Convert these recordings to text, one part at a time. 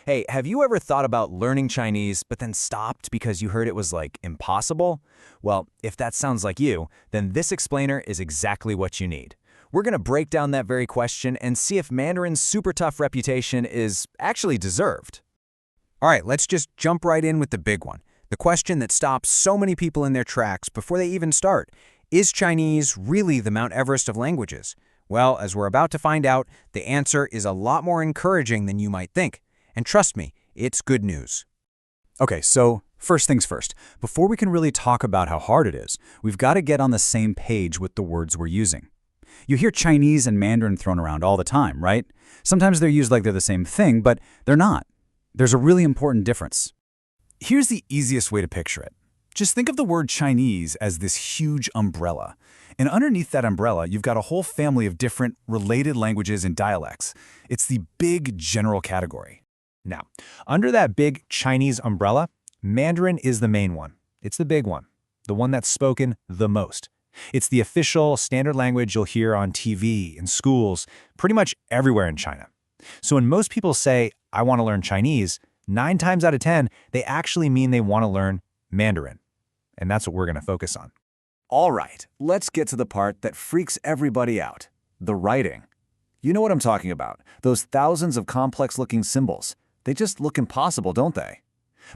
Hey, have you ever thought about learning Chinese but then stopped because you heard it was like impossible? Well, if that sounds like you, then this explainer is exactly what you need. We're going to break down that very question and see if Mandarin's super tough reputation is actually deserved. All right, let's just jump right in with the big one. The question that stops so many people in their tracks before they even start. Is Chinese really the Mount Everest of languages? Well, as we're about to find out, the answer is a lot more encouraging than you might think. And trust me, it's good news. Okay, so first things first. Before we can really talk about how hard it is, we've got to get on the same page with the words we're using. You hear Chinese and Mandarin thrown around all the time, right? Sometimes they're used like they're the same thing, but they're not. There's a really important difference. Here's the easiest way to picture it. Just think of the word Chinese as this huge umbrella. And underneath that umbrella, you've got a whole family of different related languages and dialects. It's the big general category. Now, under that big Chinese umbrella, Mandarin is the main one. It's the big one, the one that's spoken the most. It's the official standard language you'll hear on TV, in schools, pretty much everywhere in China. So when most people say, I want to learn Chinese, 9 times out of 10, they actually mean they want to learn Mandarin. And that's what we're going to focus on. All right, let's get to the part that freaks everybody out, the writing. You know what I'm talking about, those thousands of complex-looking symbols. They just look impossible, don't they?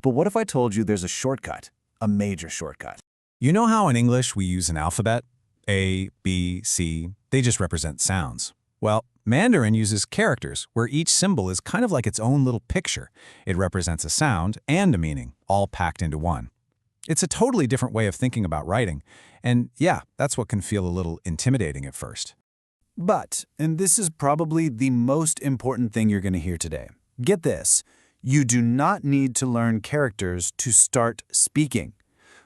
But what if I told you there's a shortcut, a major shortcut? You know how in English we use an alphabet? A, B, C, they just represent sounds. Well, Mandarin uses characters, where each symbol is kind of like its own little picture. It represents a sound and a meaning, all packed into one. It's a totally different way of thinking about writing, and yeah, that's what can feel a little intimidating at first. But, and this is probably the most important thing you're going to hear today, get this, you do not need to learn characters to start speaking.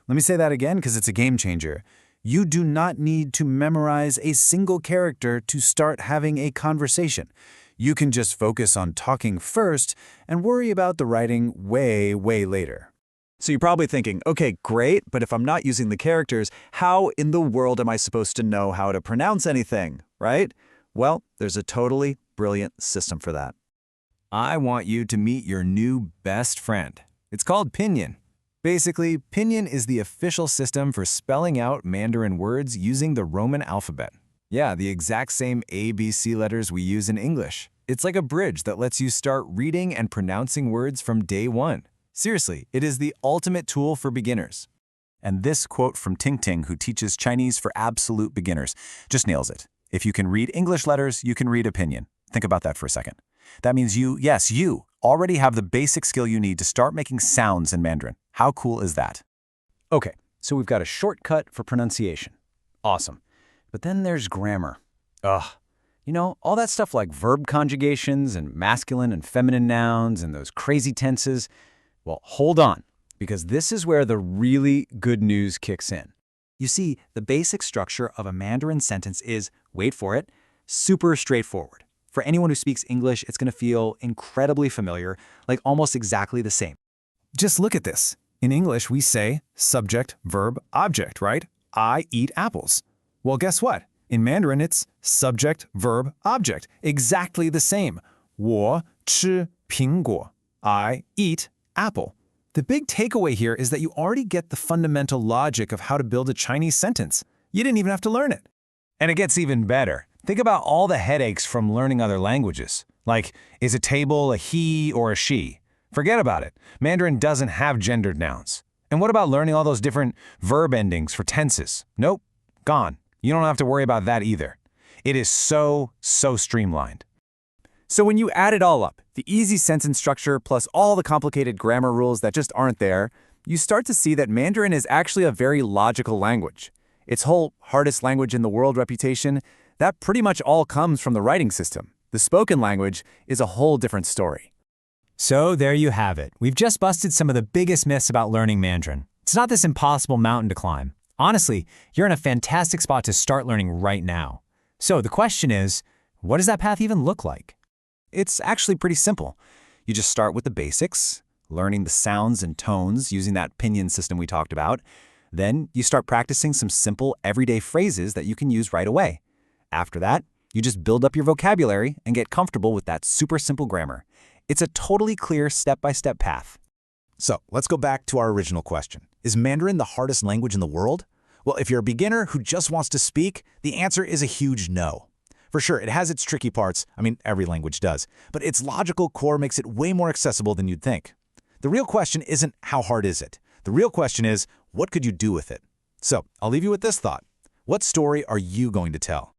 Let me say that again because it's a game changer. You do not need to memorize a single character to start having a conversation. You can just focus on talking first and worry about the writing way, way later. So you're probably thinking, okay, great, but if I'm not using the characters, how in the world am I supposed to know how to pronounce anything, right? Well, there's a totally brilliant system for that. I want you to meet your new best friend. It's called Pinyin. Basically, Pinyin is the official system for spelling out Mandarin words using the Roman alphabet. Yeah, the exact same A, B, C letters we use in English. It's like a bridge that lets you start reading and pronouncing words from day one. Seriously, it is the ultimate tool for beginners. And this quote from Ting Ting, who teaches Chinese for absolute beginners, just nails it. If you can read English letters, you can read a Pinyin. Think about that for a second. That means you already have the basic skill you need to start making sounds in Mandarin. How cool is that? Okay, so we've got a shortcut for pronunciation. Awesome. But then there's grammar. Ugh. You know, all that stuff like verb conjugations and masculine and feminine nouns and those crazy tenses. Well, hold on, because this is where the really good news kicks in. You see, the basic structure of a Mandarin sentence is, wait for it, super straightforward. For anyone who speaks English, it's going to feel incredibly familiar, like almost exactly the same. Just look at this. In English, we say subject, verb, object, right? I eat apples. Well, guess what? In Mandarin, it's subject, verb, object. Exactly the same. 我吃苹果. I eat apple. The big takeaway here is that you already get the fundamental logic of how to build a Chinese sentence. You didn't even have to learn it. And it gets even better. Think about all the headaches from learning other languages. Like, is a table a he or a she? Forget about it. Mandarin doesn't have gendered nouns. And what about learning all those different verb endings for tenses? Nope, gone. You don't have to worry about that either. It is so streamlined. So when you add it all up, the easy sentence structure plus all the complicated grammar rules that just aren't there, you start to see that Mandarin is actually a very logical language. Its whole hardest language in the world reputation, that pretty much all comes from the writing system. The spoken language is a whole different story. So there you have it. We've just busted some of the biggest myths about learning Mandarin. It's not this impossible mountain to climb. Honestly, you're in a fantastic spot to start learning right now. So the question is, what does that path even look like? It's actually pretty simple. You just start with the basics, learning the sounds and tones using that Pinyin system we talked about. Then you start practicing some simple everyday phrases that you can use right away. After that, you just build up your vocabulary and get comfortable with that super simple grammar. It's a totally clear step-by-step path. So let's go back to our original question. Is Mandarin the hardest language in the world? Well, if you're a beginner who just wants to speak, the answer is a huge no. For sure, it has its tricky parts. I mean, every language does. But its logical core makes it way more accessible than you'd think. The real question isn't how hard is it? The real question is, what could you do with it? So I'll leave you with this thought. What story are you going to tell?